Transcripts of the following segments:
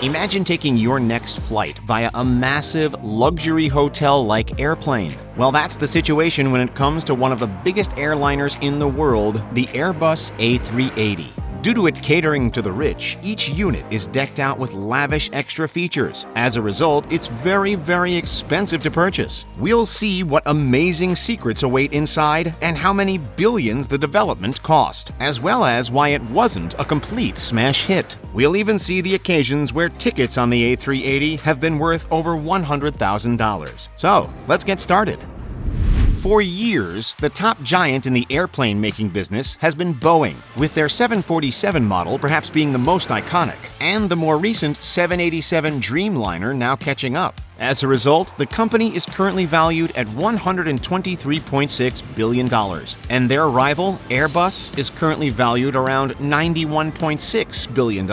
Imagine taking your next flight via a massive, luxury hotel-like airplane. Well, that's the situation when it comes to one of the biggest airliners in the world, the Airbus A380. Due to it catering to the rich, each unit is decked out with lavish extra features. As a result, it's very, very expensive to purchase. We'll see what amazing secrets await inside and how many billions the development cost, as well as why it wasn't a complete smash hit. We'll even see the occasions where tickets on the A380 have been worth over $100,000. So, let's get started. For years, the top giant in the airplane-making business has been Boeing, with their 747 model perhaps being the most iconic, and the more recent 787 Dreamliner now catching up. As a result, the company is currently valued at $123.6 billion, and their rival, Airbus, is currently valued around $91.6 billion.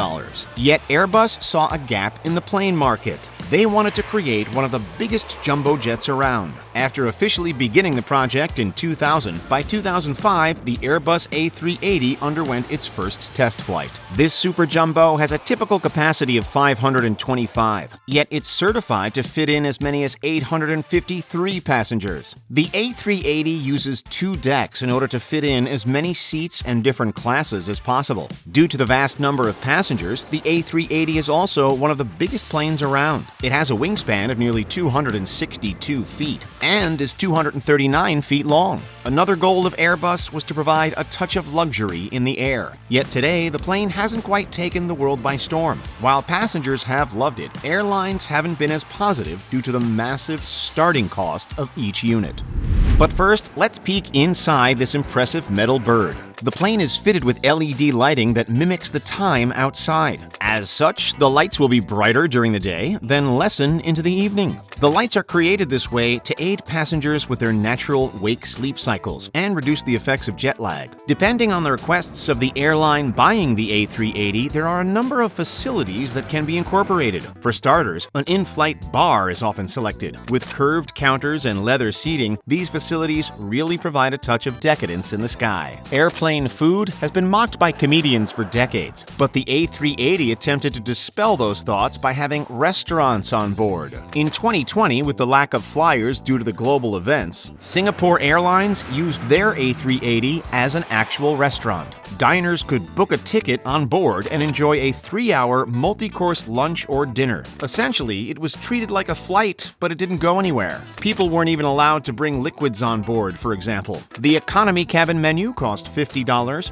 Yet Airbus saw a gap in the plane market. They wanted to create one of the biggest jumbo jets around. After officially beginning the project in 2000, by 2005, the Airbus A380 underwent its first test flight. This super jumbo has a typical capacity of 525, yet it's certified to fit in as many as 853 passengers. The A380 uses 2 decks in order to fit in as many seats and different classes as possible. Due to the vast number of passengers, the A380 is also one of the biggest planes around. It has a wingspan of nearly 262 feet and is 239 feet long. Another goal of Airbus was to provide a touch of luxury in the air. Yet today, the plane hasn't quite taken the world by storm. While passengers have loved it, airlines haven't been as positive due to the massive starting cost of each unit. But first, let's peek inside this impressive metal bird. The plane is fitted with LED lighting that mimics the time outside. As such, the lights will be brighter during the day, then lessen into the evening. The lights are created this way to aid passengers with their natural wake-sleep cycles and reduce the effects of jet lag. Depending on the requests of the airline buying the A380, there are a number of facilities that can be incorporated. For starters, an in-flight bar is often selected. With curved counters and leather seating, these facilities really provide a touch of decadence in the sky. Airplane food has been mocked by comedians for decades, but the A380 attempted to dispel those thoughts by having restaurants on board. In 2020, with the lack of flyers due to the global events, Singapore Airlines used their A380 as an actual restaurant. Diners could book a ticket on board and enjoy a 3-hour multi-course lunch or dinner. Essentially, it was treated like a flight, but it didn't go anywhere. People weren't even allowed to bring liquids on board, for example. The economy cabin menu cost $50,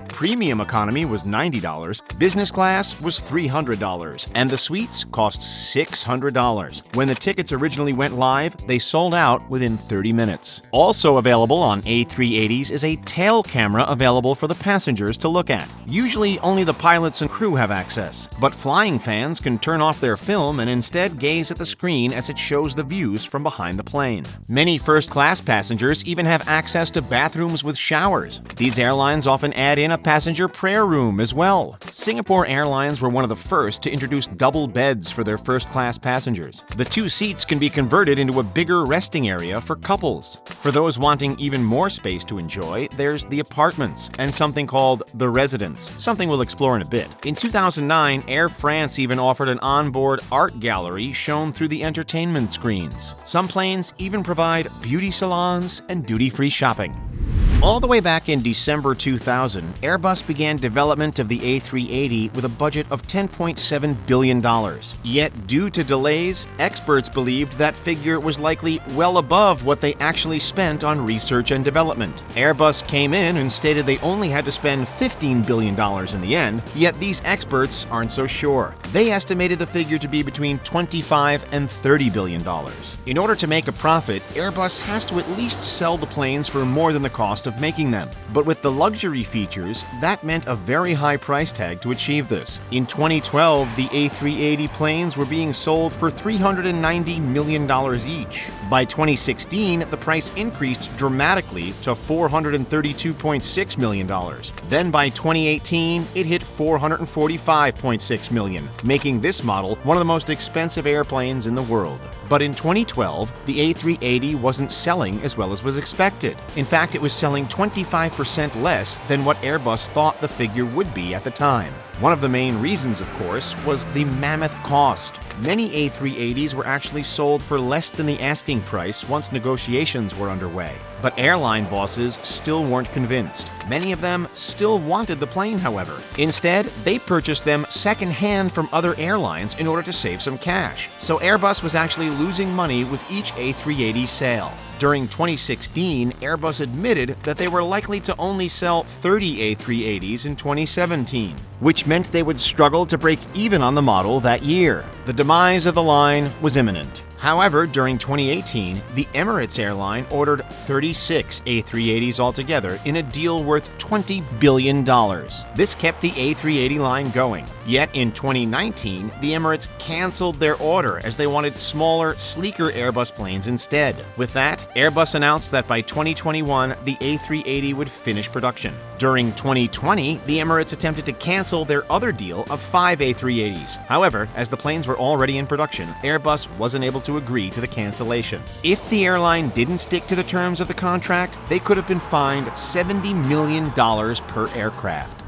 premium economy was $90, business class was $300, and the suites cost $600. When the tickets originally went live, they sold out within 30 minutes. Also available on A380s is a tail camera available for the passengers to look at. Usually only the pilots and crew have access, but flying fans can turn off their film and instead gaze at the screen as it shows the views from behind the plane. Many first-class passengers even have access to bathrooms with showers. These airlines often add in a passenger prayer room as well. Singapore Airlines were one of the first to introduce double beds for their first-class passengers. The 2 seats can be converted into a bigger resting area for couples. For those wanting even more space to enjoy, there's the apartments and something called the residence, something we'll explore in a bit. In 2009, Air France even offered an onboard art gallery shown through the entertainment screens. Some planes even provide beauty salons and duty-free shopping. All the way back in December 2000, Airbus began development of the A380 with a budget of $10.7 billion. Yet, due to delays, experts believed that figure was likely well above what they actually spent on research and development. Airbus came in and stated they only had to spend $15 billion in the end, yet these experts aren't so sure. They estimated the figure to be between $25 and $30 billion. In order to make a profit, Airbus has to at least sell the planes for more than the cost of making them. But with the luxury features, that meant a very high price tag to achieve this. In 2012, the A380 planes were being sold for $390 million each. By 2016, the price increased dramatically to $432.6 million. Then by 2018, it hit $445.6 million, making this model one of the most expensive airplanes in the world. But in 2012, the A380 wasn't selling as well as was expected. In fact, it was selling 25% less than what Airbus thought the figure would be at the time. One of the main reasons, of course, was the mammoth cost. Many A380s were actually sold for less than the asking price once negotiations were underway. But airline bosses still weren't convinced. Many of them still wanted the plane, however. Instead, they purchased them second-hand from other airlines in order to save some cash. So Airbus was actually losing money with each A380 sale. During 2016, Airbus admitted that they were likely to only sell 30 A380s in 2017, which meant they would struggle to break even on the model that year. The demise of the line was imminent. However, during 2018, the Emirates Airline ordered 36 A380s altogether in a deal worth $20 billion. This kept the A380 line going. Yet in 2019, the Emirates canceled their order as they wanted smaller, sleeker Airbus planes instead. With that, Airbus announced that by 2021, the A380 would finish production. During 2020, the Emirates attempted to cancel their other deal of 5 A380s. However, as the planes were already in production, Airbus wasn't able to agree to the cancellation. If the airline didn't stick to the terms of the contract, they could have been fined $70 million per aircraft.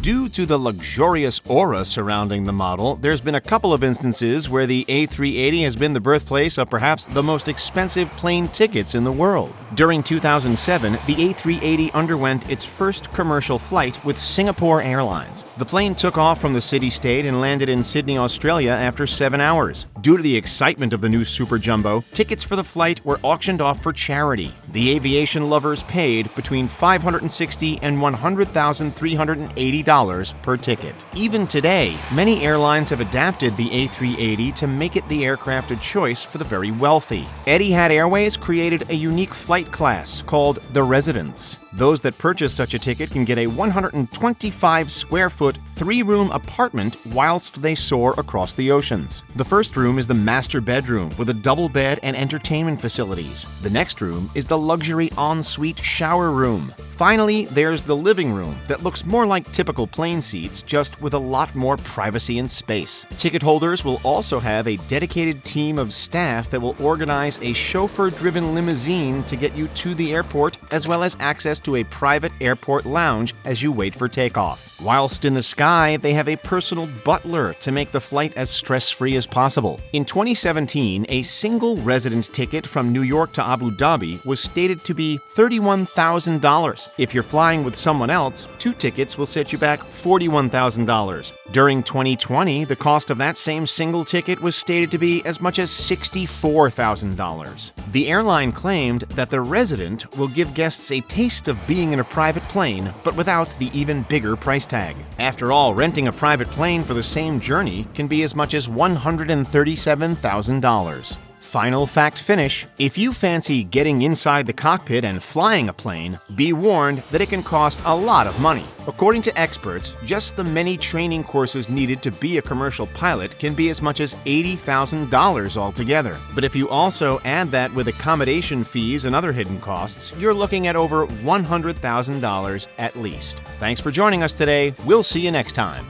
Due to the luxurious aura surrounding the model, there's been a couple of instances where the A380 has been the birthplace of perhaps the most expensive plane tickets in the world. During 2007, the A380 underwent its first commercial flight with Singapore Airlines. The plane took off from the city-state and landed in Sydney, Australia after 7 hours. Due to the excitement of the new Super Jumbo, tickets for the flight were auctioned off for charity. The aviation lovers paid between $560 and $100,380 per ticket. Even today, many airlines have adapted the A380 to make it the aircraft of choice for the very wealthy. Etihad Airways created a unique flight class called the Residence. Those that purchase such a ticket can get a 125-square-foot, 3-room apartment whilst they soar across the oceans. The first room is the master bedroom with a double bed and entertainment facilities. The next room is the luxury ensuite shower room. Finally, there's the living room that looks more like typical plane seats, just with a lot more privacy and space. Ticket holders will also have a dedicated team of staff that will organize a chauffeur-driven limousine to get you to the airport, as well as access to a private airport lounge as you wait for takeoff. Whilst in the sky, they have a personal butler to make the flight as stress-free as possible. In 2017, a single resident ticket from New York to Abu Dhabi was stated to be $31,000. If you're flying with someone else, 2 tickets will set you back $41,000. During 2020, the cost of that same single ticket was stated to be as much as $64,000. The airline claimed that the resident will give guests a taste of being in a private plane, but without the even bigger price tag. After all, renting a private plane for the same journey can be as much as $137,000. Final fact finish: if you fancy getting inside the cockpit and flying a plane, be warned that it can cost a lot of money. According to experts, just the many training courses needed to be a commercial pilot can be as much as $80,000 altogether. But if you also add that with accommodation fees and other hidden costs, you're looking at over $100,000 at least. Thanks for joining us today. We'll see you next time.